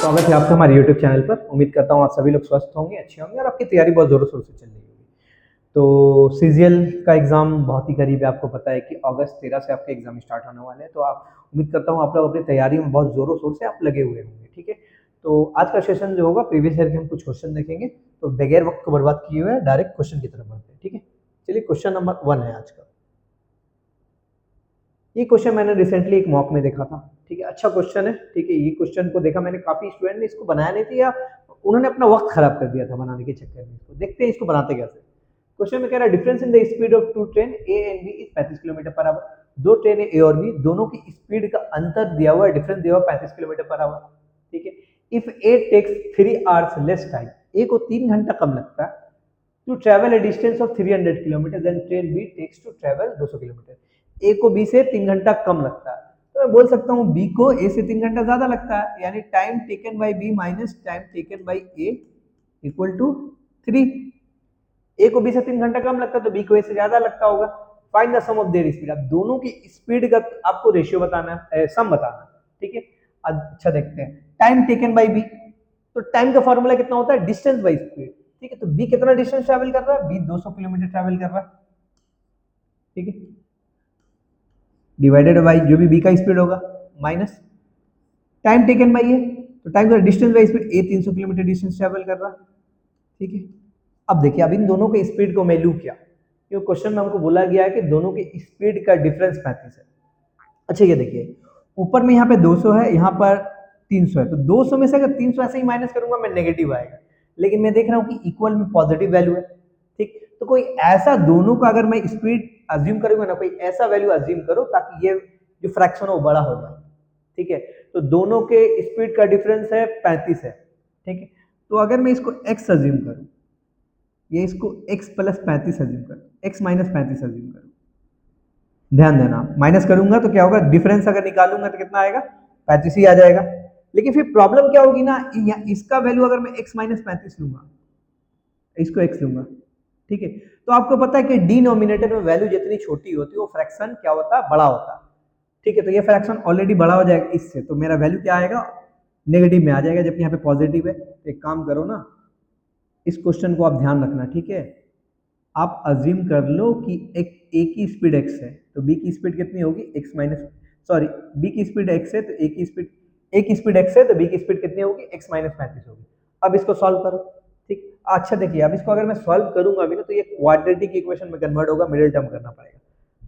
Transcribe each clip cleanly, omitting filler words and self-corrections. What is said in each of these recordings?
स्वागत है आपका हमारे YouTube चैनल पर। उम्मीद करता हूँ आप सभी लोग स्वस्थ होंगे, अच्छे होंगे और आपकी तैयारी बहुत ज़ोरों शोर से चल रही होगी। तो सीजीएल का एग्ज़ाम बहुत ही करीब है, आपको पता है कि अगस्त 13 से आपके एग्ज़ाम स्टार्ट होने वाले हैं। तो आप उम्मीद करता हूँ आप लोग अपनी तैयारी में बहुत ज़ोरों शोर से आप लगे हुए होंगे, ठीक है। तो आज का सेशन जो होगा प्रीवियस ईयर के हम कुछ क्वेश्चन देखेंगे, तो बगैर वक्त को बर्बाद किए हुए डायरेक्ट क्वेश्चन की तरफ बढ़ते हैं, ठीक है। चलिए क्वेश्चन नंबर 1 है आज का। ये क्वेश्चन मैंने रिसेंटली एक मॉक में देखा था, ठीक है। अच्छा क्वेश्चन है, ठीक है। ये क्वेश्चन को देखा मैंने, काफी स्टूडेंट ने इसको बनाया नहीं था या उन्होंने अपना वक्त खराब कर दिया था बनाने के चक्कर में। इसको देखते हैं इसको बनाते कैसे। क्वेश्चन में कह रहा है difference in the speed of two train A and B is 35 kilometre per hour. दो ट्रेन ए और बी, दोनों की स्पीड का अंतर दिया हुआ है, डिफरेंस दिया हुआ 35 किलोमीटर पर आवर, ठीक है। If A takes 3 hours less time, A को 3 घंटा कम लगता है to travel a distance of 300 kilometre, then train B takes to travel 200 kilometre. A को बी से 3 घंटा कम लगता है, तो मैं बोल सकता हूँ बी को ए से 3 घंटा ज्यादा लगता है, यानी time taken by B minus time taken by A equal to 3। A को बी से 3 घंटा कम लगता है तो बी को ए से ज्यादा लगता होगा। Find the sum of their speed. अब दोनों की स्पीड का आपको रेशियो बताना है, सम बताना है, ठीक है। अच्छा देखते हैं टाइम टेकन बाय बी। तो टाइम का फॉर्मूला कितना होता है, डिस्टेंस बाय स्पीड, ठीक है। तो बी कितना डिस्टेंस ट्रैवल कर रहा है, बी 200 किलोमीटर ट्रैवल कर रहा है, ठीक है। डिवाइडेड बाय जो भी बी का स्पीड होगा माइनस टाइम टेकन बाय ए, तो टाइम का distance by speed, A 300 kilometre distance travel कर रहा है, ठीक है। अब देखिए, अब इन दोनों के स्पीड को मैं लूं क्या, क्योंकि क्वेश्चन में हमको बोला गया है कि दोनों के स्पीड का डिफरेंस 35 है। अच्छा ये देखिए, ऊपर में यहाँ पे 200 है, यहाँ पर 300 है, तो 200 में से अगर 300 ऐसे ही माइनस करूंगा मैं नेगेटिव आएगा, लेकिन मैं देख रहा हूँ कि इक्वल में पॉजिटिव वैल्यू है, ठीक। तो कोई ऐसा दोनों का अगर मैं स्पीड अज्यूम करूंगा ना, कोई ऐसा वैल्यू अज्यूम करो ताकि ये जो फ्रैक्शन है वो बड़ा हो जाए, ठीक है। तो दोनों के स्पीड का डिफरेंस है 35 है, ठीक है। तो अगर मैं इसको x अज्यूम करूं, ये इसको x प्लस 35 अज्यूम करूं, x माइनस 35 अज्यूम करूं, ध्यान देना माइनस करूंगा तो क्या होगा, डिफरेंस अगर निकालूंगा तो कितना आएगा, 35 ही आ जाएगा। लेकिन फिर प्रॉब्लम क्या होगी ना, इसका वैल्यू अगर मैं x माइनस 35 लूंगा, इसको x लूंगा, ठीक है। तो आपको पता है कि डिनोमिनेटर में वैल्यू जितनी छोटी होती है वो फ्रैक्शन क्या होता है, बड़ा होता है, ठीक है। तो ये फ्रैक्शन ऑलरेडी बड़ा हो जाएगा इससे, तो मेरा वैल्यू क्या आएगा, नेगेटिव में आ जाएगा, जबकि यहाँ पे पॉजिटिव है। तो एक काम करो ना, इस क्वेश्चन को आप ध्यान रखना, ठीक है। आप अज्यूम कर लो कि एक ए की स्पीड x है, तो b की स्पीड कितनी होगी, x माइनस, सॉरी, b की स्पीड x है तो a की स्पीड x है तो b की स्पीड कितनी होगी, x माइनस 35 होगी। अब इसको सॉल्व करो, ठीक। अच्छा देखिए, अब इसको अगर मैं सॉल्व करूंगा भी ना, तो ये क्वाड्रेटिक इक्वेशन में कन्वर्ट होगा, मिडिल टर्म करना पड़ेगा,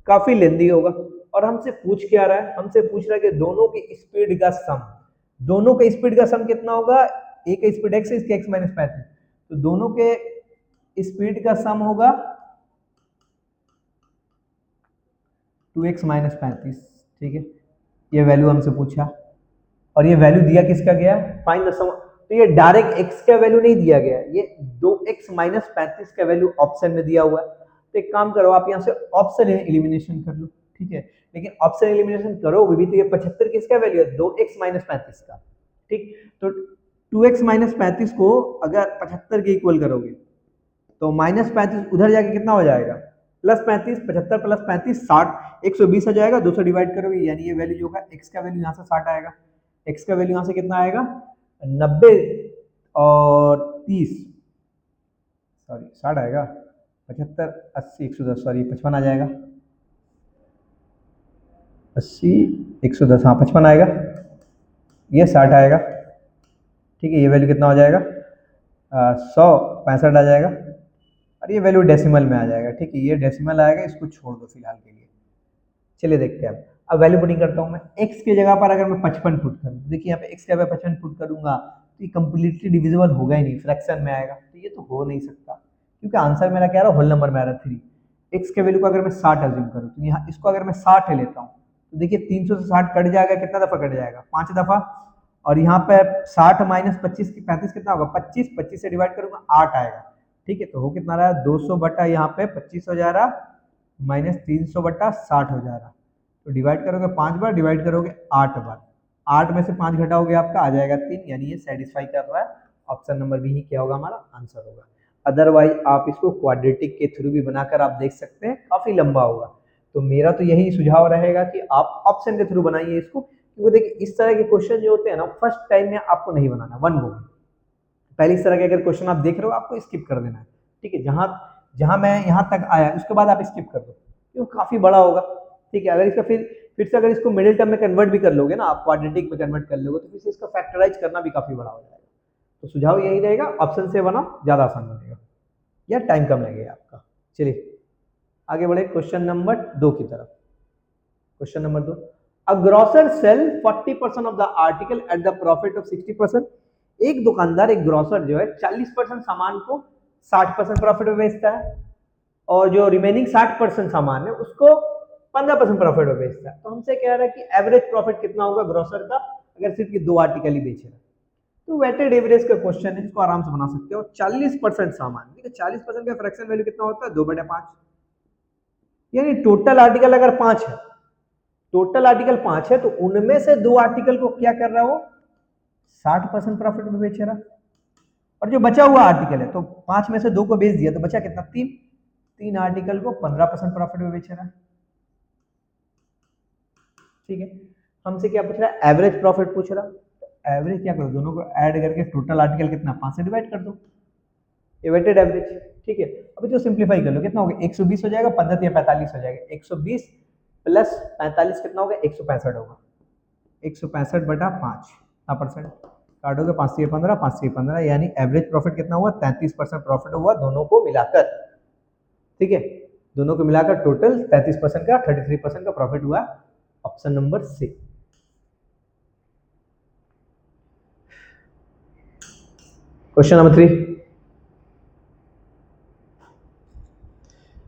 काफी लेंदी होगा। और हमसे पूछ क्या रहा है, हमसे पूछ रहा है कि दोनों की स्पीड का सम, दोनों के स्पीड का सम कितना होगा, ए का स्पीड x है, इसके x माइनस 35, तो दोनों के स्पीड का सम होगा 2x माइनस 35, ठीक है। ये वैल्यू हमसे पूछा और ये वैल्यू दिया किसका गया, फाइंड द सम। तो ये डायरेक्ट x का वैल्यू नहीं दिया गया, ये 2x माइनस 35 का वैल्यू ऑप्शन में दिया हुआ है। तो एक काम करो, आप यहाँ से ऑप्शन एलिमिनेशन कर लो, ठीक है। लेकिन ऑप्शन एलिमिनेशन करोगे भी तो ये 75 किसका वैल्यू है, 2x माइनस 35 का, ठीक। तो 2x माइनस 35 को अगर 75 के इक्वल करोगे तो माइनस 35 उधर जाके कितना हो जाएगा, प्लस 35, 75 प्लस 35 60, 120 हो जाएगा, 200 डिवाइड करोगे, यानी ये वैल्यू जो होगा x का वैल्यू यहाँ से 60 आएगा, x का वैल्यू यहाँ से कितना आएगा 90 और 30, सॉरी 60 आएगा, 75 80 110, सॉरी 55 आ जाएगा, 80 110, हाँ 55 आएगा, ये 60 आएगा, ठीक है। ये वैल्यू कितना हो जाएगा, 165 आ जाएगा, और ये वैल्यू डेसिमल में आ जाएगा, ठीक है। ये डेसिमल आएगा, इसको छोड़ दो फिलहाल के लिए। चलिए देखते हैं अब वैल्यू पुटिंग करता हूँ मैं। x की जगह पर अगर मैं 55 पुट करूँ, देखिए यहाँ पे x की जगह 55 पुट करूंगा तो ये कंप्लीटली डिविजिबल होगा ही नहीं, फ्रैक्शन में आएगा, तो ये तो हो नहीं सकता, क्योंकि आंसर मेरा क्या रहा, होल नंबर में आ रहा 3। x के वैल्यू को अगर मैं 60 अज्यूम करूँ, तो यहाँ इसको अगर मैं 60 लेता हूँ तो देखिए 300 से 60 कट जाएगा, कितना दफा कट जाएगा, 5 दफा। और यहाँ पे 60 माइनस 25 की 35 कितना होगा, 25, 25 से डिवाइड करूंगा 8 आएगा, ठीक है। तो हो कितना रहा, 200 बटा यहाँ पे 25 हो जा रहा, माइनस 300 बटा 60 हो जा रहा। तो डिवाइड करोगे 5 बार, डिवाइड करोगे 8 बार, 8 में से 5 घटाओगे आपका आ जाएगा 3, यानी ये सेटिस्फाई कर रहा है। ऑप्शन नंबर बी ही क्या होगा, हमारा आंसर होगा। अदरवाइज आप इसको क्वाड्रेटिक के थ्रू भी बनाकर आप देख सकते हैं, काफी लंबा होगा। तो मेरा तो यही सुझाव रहेगा कि आप ऑप्शन के थ्रू बनाइए इसको, क्योंकि देखिए इस तरह के क्वेश्चन जो होते हैं ना फर्स्ट टाइम में आपको नहीं बनाना, वन गो में। पहले इस तरह के अगर क्वेश्चन आप देख रहे हो आपको स्किप कर देना है, ठीक है। जहां जहां मैं यहाँ तक आया उसके बाद आप स्किप कर दो, क्योंकि काफी बड़ा होगा, ठीक है। अगर इसका फिर से अगर इसको मिडिल टर्म में कन्वर्ट भी कर लोगे ना, आप क्वाड्रेटिक में कन्वर्ट कर लोगे, तो फिर से इसका फैक्टराइज करना भी काफी बड़ा हो जाएगा। तो सुझाव यही रहेगा, ऑप्शन से बनाओ, ज्यादा आसान बनेगा या टाइम कम लगेगा आपका। चलिए आगे बढ़े क्वेश्चन नंबर 2 की तरफ। Question number 2, a grocer sell 40% of the article at the profit of 60%। एक दुकानदार, एक ग्रोसर जो है 40% सामान को 60% प्रॉफिट में बेचता है, और जो रिमेनिंग 60% सामान है उसको 15% प्रॉफिट में बेचता है। तो हमसे कह रहा है कि एवरेज प्रॉफिट कितना होगा ग्रोसर का अगर सिर्फ ये 2 आर्टिकल ही बेच रहा है। तो वेटेड एवरेज का क्वेश्चन है, इसको आराम से बना सकते हो। 40% सामान, ठीक है, 40% का फ्रैक्शन वैल्यू कितना होता है 2/5, यानी टोटल आर्टिकल अगर 5 है, टोटल आर्टिकल 5 है, तो उनमें से 2 आर्टिकल को क्या कर रहा हो 60% प्रॉफिट में बेच रहा, और जो बचा हुआ आर्टिकल है तो 5 में से 2 को बेच दिया तो बचा कितना 3 आर्टिकल को 15% प्रॉफिट में बेच रहा है, ठीक है। हमसे क्या पूछ रहा है एवरेज प्रॉफिट पूछ रहा। तो एवरेज क्या करो, दोनों को ऐड करके टोटल आर्टिकल कितना 5 से डिवाइड कर दो, ये वेटेड एवरेज, ठीक है। अभी जो सिंप्लीफाई कर लो कितना होगा 120 हो जाएगा, पद्धति में 45 हो जाएगा, 120 प्लस 45 कितना होगा 165 होगा, 165/5 परसेंट काटोगे 5 से 15, 5 से 15, यानी एवरेज प्रॉफिट कितना हुआ 33% प्रॉफिट हुआ दोनों को मिलाकर, ठीक है। दोनों को मिलाकर टोटल 33% का 33% का प्रॉफिट हुआ, option number C. Question number 3,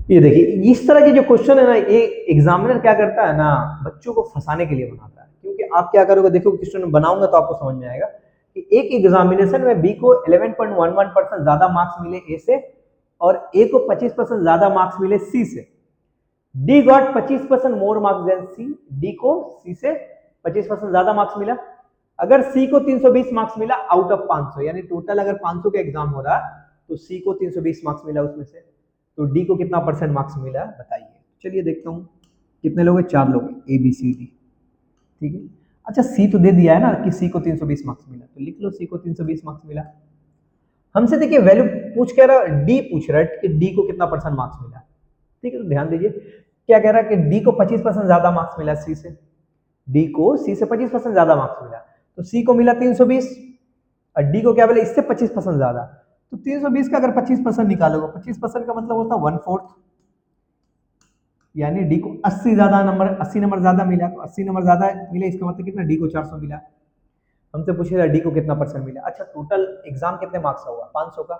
ये देखिए इस तरह के जो क्वेश्चन है ना, ये एग्जामिनर क्या करता है ना बच्चों को फंसाने के लिए बनाता है। क्योंकि आप क्या करोगे, देखो क्वेश्चन बनाऊंगा तो आपको समझ में आएगा कि एक एग्जामिनेशन में बी को 11.11% ज्यादा मार्क्स मिले ए से, और ए को 25% ज्यादा मार्क्स मिले सी से। D got 25% more marks than C, D को सी से 25% ज्यादा मार्क्स मिला। अगर सी को 320 मार्क्स मिला आउट ऑफ 500, यानी टोटल अगर 500 का एग्जाम हो रहा तो सी को 320 मार्क्स मिला उसमें से, तो डी को कितना परसेंट मार्क्स मिला बताइए। चलिए देखता हूँ कितने लोग हैं, 4 लोग हैं, ए बी सी डी, ठीक है। अच्छा सी तो दे दिया है ना कि सी को 320 मार्क्स मिला, तो लिख लो सी को 320 मार्क्स मिला। हमसे देखिए वैल्यू पूछ कह रहा है, डी पूछ रहा है कि डी को कितना परसेंट मार्क्स मिला, ठीक है। तो ध्यान दीजिए क्या कह रहा है कि डी को 25% ज्यादा मार्क्स मिला सी से, डी को सी से 25% ज्यादा मार्क्स मिला, तो सी को मिला 320 और डी को क्या मिला इससे 25% ज्यादा। तो 320 का अगर 25% निकालोगे, 25% का मतलब होता है 1/4, यानी डी को 80 नंबर ज्यादा मिला, तो 80 नंबर ज्यादा मिले इसका मतलब कितना डी को 400 मिला। हमसे पूछेगा डी को कितना परसेंट मिला। अच्छा टोटल एग्जाम कितने मार्क्स का हुआ 500 का,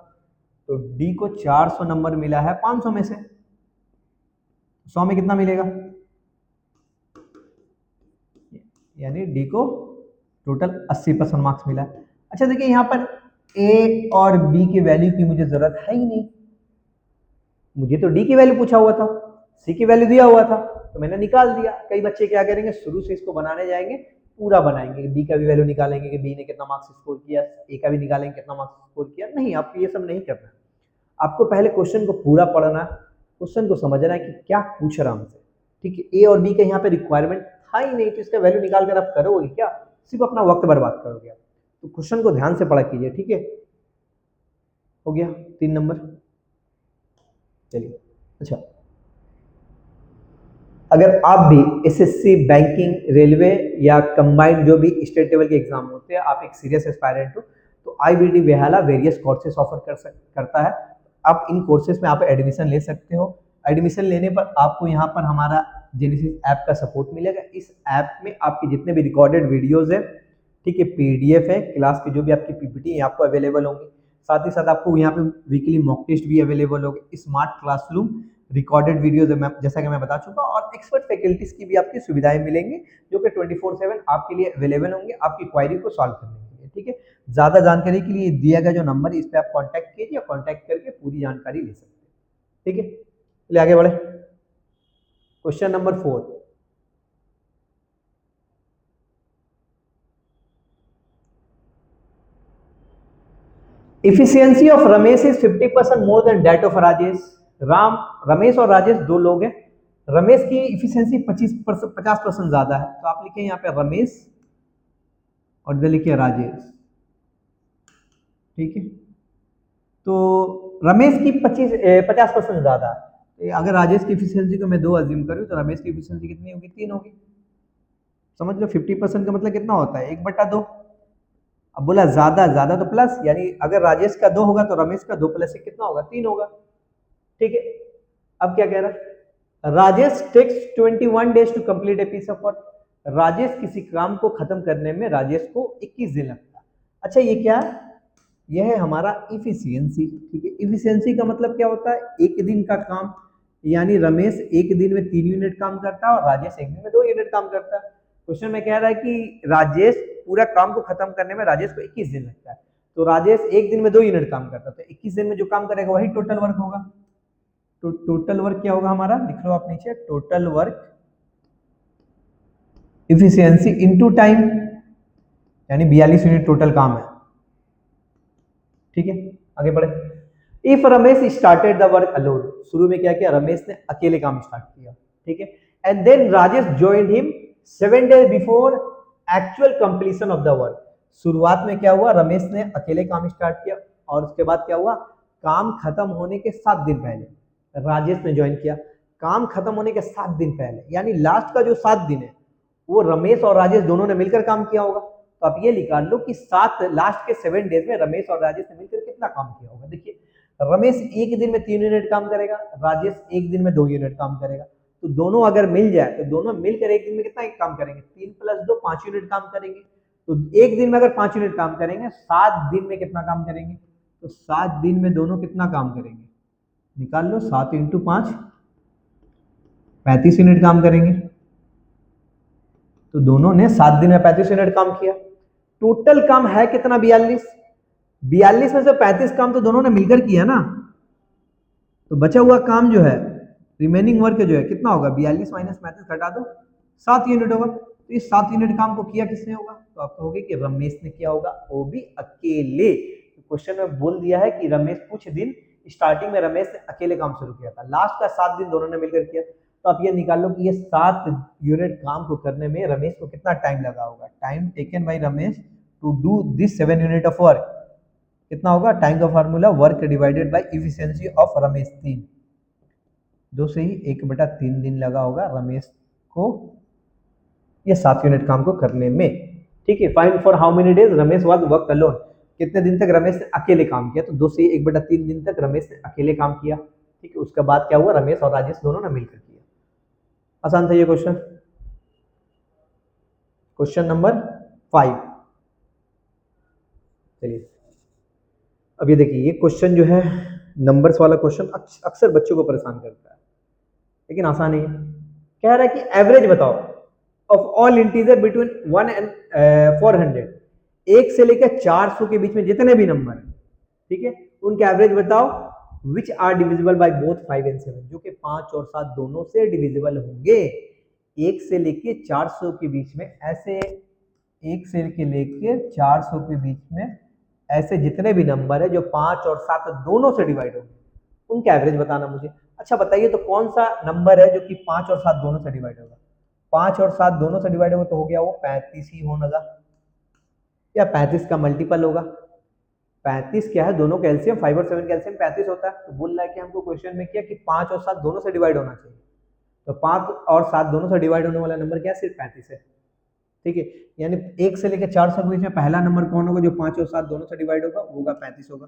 तो डी को 400 नंबर मिला है 500 में से, 100 में कितना मिलेगा, यानी डी को टोटल 80% मार्क्स मिला। अच्छा देखिए यहाँ पर ए और बी की वैल्यू की मुझे जरूरत है ही नहीं, मुझे तो डी की वैल्यू पूछा हुआ था, सी की वैल्यू दिया हुआ था, तो मैंने निकाल दिया। कई बच्चे क्या करेंगे शुरू से इसको बनाने जाएंगे, पूरा बनाएंगे, बी का भी वैल्यू निकालेंगे कि बी ने कितना मार्क्स स्कोर किया, ए का भी निकालेंगे कितना मार्क्स स्कोर किया। नहीं, आपको ये सब नहीं करना, आपको पहले क्वेश्चन को पूरा पढ़ना, क्वेश्चन को समझना है कि क्या पूछ रहा हमसे, ठीक है। ए और बी का यहाँ पे रिक्वायरमेंट था ही नहीं, तो इसका वैल्यू निकाल कर आप करोगे क्या, सिर्फ अपना वक्त बर्बाद करोगे आप। तो क्वेश्चन को ध्यान से पढ़ा कीजिए, ठीक है। हो गया 3 नंबर। चलिए अच्छा, अगर आप भी एसएससी, बैंकिंग, रेलवे या कंबाइंड जो भी स्टेट लेवल के एग्जाम होते हैं, आप एक सीरियस एस्पायरेंट हो, तो IBD Behala various courses offer करता है। आप इन कोर्सेज में आप एडमिशन ले सकते हो। एडमिशन लेने पर आपको यहाँ पर हमारा जेनेसिस ऐप का सपोर्ट मिलेगा। इस ऐप में आपके जितने भी रिकॉर्डेड वीडियोज है, ठीक है, पीडीएफ है, क्लास की जो भी आपकी पीपीटी है आपको अवेलेबल होंगी। साथ ही साथ आपको यहाँ पे वीकली मॉक टेस्ट भी अवेलेबल होंगे, स्मार्ट क्लासरूम, रिकॉर्डेड वीडियोज जैसा कि मैं बता चुका, और एक्सपर्ट फैकल्टीज की भी आपकी सुविधाएं मिलेंगी जो कि 24/7 आपके लिए अवेलेबल होंगे आपकी क्वायरी को सॉल्व करने के लिए, ठीक है। ज्यादा जानकारी के लिए दिया गया जो नंबर इस पर आप कॉन्टैक्ट कीजिए, कॉन्टैक्ट करके पूरी जानकारी ले सकते हैं, ठीक है। चलिए आगे बढ़े, question number 4, efficiency of Ramesh is 50% more than that of Rajesh। Ramesh और राजेश 2 लोग हैं, रमेश की इफिशियंसी 50% ज्यादा है, तो आप लिखें यहाँ पे रमेश और इधर लिखिए राजेश, ठीक है। तो रमेश की 50% ज्यादा है। अगर राजेश की इफिशियंसी को मैं 2 अज्यूम करूँ तो रमेश की इफिशियंसी कितनी होगी, 3 होगी। समझ लो 50% का मतलब कितना होता है, 1/2। अब बोला ज्यादा ज्यादा तो प्लस, यानी अगर राजेश का 2 होगा तो रमेश का 2 प्लस 1 कितना होगा, 3 होगा, ठीक है। अब क्या कह रहा है, Rajesh takes 21 days to complete a piece of work. Rajesh किसी काम को खत्म करने में राजेश को 21 दिन लगता है। अच्छा ये क्या है, यह है हमारा इफिशियंसी, ठीक है। इफिशियंसी का मतलब क्या होता है, एक दिन का काम, यानी रमेश एक दिन में 3 यूनिट काम करता है और राजेश एक दिन में 2 यूनिट काम करता है। क्वेश्चन में कह रहा है कि राजेश पूरा काम को खत्म करने में राजेश को 21 दिन लगता है, तो राजेश एक दिन में 2 यूनिट काम करता है, तो 21 दिन में जो काम करेगा वही टोटल वर्क होगा। तो टोटल वर्क क्या होगा हमारा, लिख लो आप नीचे, total work efficiency into time, यानी 42 यूनिट टोटल काम है, ठीक है। आगे बढ़े। If Ramesh started the work alone, शुरू में क्या किया, रमेश ने अकेले काम स्टार्ट किया, ठीक है। And then Rajesh joined him 7 days before actual completion of the work. शुरुआत में क्या हुआ, रमेश ने अकेले काम स्टार्ट किया और उसके बाद क्या हुआ, काम खत्म होने के 7 दिन पहले राजेश ने ज्वाइन किया। काम खत्म होने के 7 दिन पहले, यानी लास्ट का जो 7 दिन है वो रमेश और राजेश दोनों ने मिलकर काम किया होगा। तो आप ये निकाल लो कि 7 लास्ट के 7 डेज में रमेश और राजेश ने मिलकर कितना काम किया होगा। देखिए रमेश एक दिन में 3 यूनिट काम करेगा, राजेश एक दिन में 2 यूनिट काम करेगा, तो दोनों अगर मिल जाए तो दोनों मिलकर एक दिन में कितना काम करेंगे, 3 + 2 5 यूनिट काम करेंगे। तो एक दिन में अगर 5 यूनिट काम करेंगे, 7 दिन में कितना काम करेंगे, तो 7 दिन में दोनों कितना काम करेंगे, निकाल लो, 7 × 5 35 यूनिट काम करेंगे। तो दोनों ने 7 दिन में 35 यूनिट काम किया। टोटल काम है कितना, 42। 42 में से 35 काम तो दोनों ने मिलकर किया ना, तो बचा हुआ काम जो है, रिमेनिंग वर्क जो है कितना होगा, 42 - 35 घटा दो, 7 यूनिट होगा। तो इस 7 यूनिट काम को किया किसने होगा, तो आप कहोगे कि रमेश ने किया होगा, वो भी अकेले। क्वेश्चन में बोल दिया है कि रमेश कुछ दिन स्टार्टिंग में रमेश ने अकेले काम शुरू किया था, लास्ट का 7 दिन दोनों ने मिलकर किया। तो आप ये निकाल लो कि ये 7 यूनिट काम को करने में रमेश को कितना टाइम लगा होगा। Time taken by Ramesh to do this 7 unit of work कितना होगा, टाइम का formula work divided by efficiency of Ramesh, 3, 2 से ही 1/3 दिन लगा होगा रमेश को ये 7 यूनिट काम को करने में, ठीक है। Find for how many days Ramesh was work alone, कितने दिन तक रमेश ने अकेले काम किया, तो 2 से 1/3 दिन तक रमेश ने अकेले काम किया, ठीक है। उसके बाद क्या हुआ, रमेश और राजेश दोनों ने मिलकर किया। आसान था ये क्वेश्चन। क्वेश्चन नंबर 5, चलिए अब ये देखिए, ये क्वेश्चन जो है नंबर्स वाला क्वेश्चन अक्सर बच्चों को परेशान करता है, लेकिन आसान नहीं है। कह रहा है कि एवरेज बताओ of all integer between 1 and 400, 1 से लेकर 400 के बीच में जितने भी नंबर हैं, ठीक है, उनके एवरेज बताओ, which are divisible by both 5 and 7, जो कि 5 और 7 दोनों से डिविजिबल होंगे। 1 से लेके 400 के बीच में ऐसे, 1 से लेके 400 के बीच में ऐसे जितने भी नंबर है जो 5 और 7 दोनों से डिवाइड होंगे, उनका एवरेज बताना मुझे। अच्छा बताइए तो कौन सा नंबर है जो कि 5 और 7 दोनों से डिवाइड होगा, 5 और 7 दोनों से डिवाइड होगा तो हो गया वो 35 ही होगा, या 35 का मल्टीपल होगा। 35 क्या है, दोनों कैल्शियम, 5 और 7 कैल्शियम 35 होता है। तो बोल रहा है कि हमको क्वेश्चन में किया कि 5 और 7 दोनों से डिवाइड होना चाहिए, तो 5 और 7 दोनों से डिवाइड होने वाला नंबर क्या है, सिर्फ 35 है, ठीक है। यानी 1 से लेकर 400 के बीच में पहला नंबर कौन होगा जो 5 और 7 दोनों से डिवाइड होगा, वो होगा 35 होगा।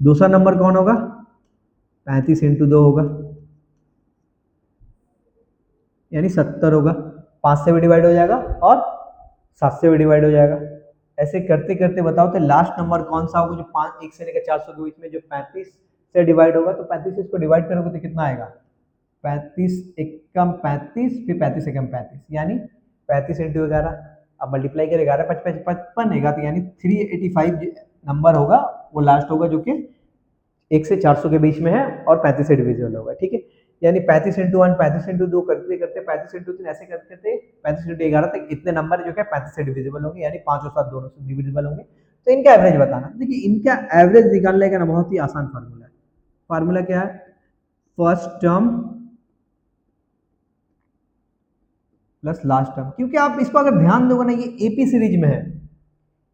दूसरा नंबर कौन होगा, 35 × 2 होगा, यानी 70 होगा। 5 से भी डिवाइड हो जाएगा और 7 से भी डिवाइड हो जाएगा। ऐसे करते करते बताओ तो लास्ट नंबर कौन सा होगा जो 1 से लेकर 400 के बीच में जो 35 से डिवाइड होगा। तो 35 से इसको डिवाइड करोगे तो कितना आएगा, 35 एकम 35, फिर 35 एकम 35, यानी 35 × 11, अब मल्टीप्लाई कर 11 5 5 55 होगा, तो यानी 385 नंबर होगा, वो लास्ट होगा जो कि 1 से 400 के बीच में है और 35 से डिविजिबल होगा, ठीक है। यानी 35 × 1, 35 × 2 करते करते 35 × 3 ऐसे करते करते 35 × 11 तक इतने नंबर जो है 35 से डिविजिबल होंगे, यानी 5 और 7 दोनों से डिविजिबल होंगे। तो इनका एवरेज बताना। देखिए इनका एवरेज निकालने का ना बहुत ही आसान फार्मूला है। फार्मूला क्या है, first term plus last term, क्योंकि आप इसको अगर ध्यान दोगे ना, ये एपी सीरीज में है।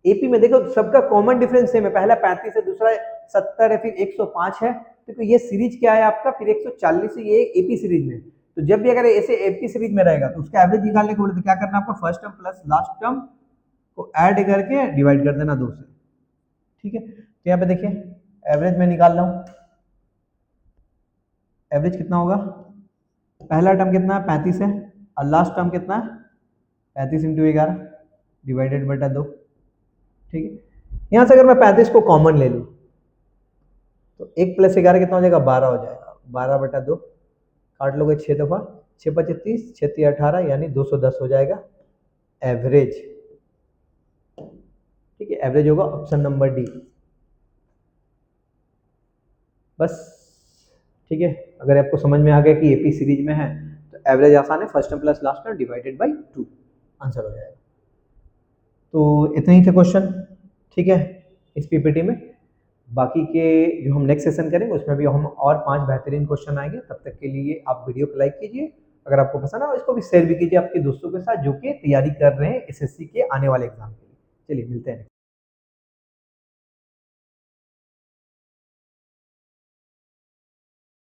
एपी में देखो सबका कॉमन डिफरेंस सेम है, पहला 35 है, दूसरा 70 है, फिर 105 है। तो ये सीरीज क्या है आपका, फिर 140 है, ये एपी सीरीज में। तो जब भी अगर ऐसे एपी सीरीज में रहेगा तो उसका एवरेज निकालने को बोले तो क्या करना है आपको, first term plus last term को ऐड करके डिवाइड कर देना 2 से। ठीक है, तो यहाँ पे देखिए एवरेज में निकाल रहा हूँ। एवरेज कितना होगा, पहला टर्म कितना है 35 है, और लास्ट टर्म कितना है 35 इंटू 11 डिवाइडेड बटा 2। ठीक है, यहाँ से अगर मैं 35 को कॉमन ले लूँ तो 1 प्लस 11 कितना हो जाएगा, 12 हो जाएगा। 12 बटा 2 काट लोगे 6 दफा, 6 पचे 30, 6 3 18, यानी 210 हो जाएगा एवरेज। ठीक है, एवरेज होगा ऑप्शन नंबर डी। बस ठीक है, अगर आपको समझ में आ गया कि एपी सीरीज में है तो एवरेज आसान है, first term plus last term divided by 2 answer हो जाएगा। तो इतने ही थे क्वेश्चन, ठीक है, इस पीपीटी में। बाकी के जो हम नेक्स्ट सेशन करेंगे उसमें भी हम और 5 बेहतरीन क्वेश्चन आएंगे। तब तक के लिए आप वीडियो को लाइक कीजिए, अगर आपको पसंद है इसको भी शेयर भी कीजिए आपके दोस्तों के साथ जो कि तैयारी कर रहे हैं एसएससी के आने वाले एग्जाम के लिए। चलिए मिलते हैं।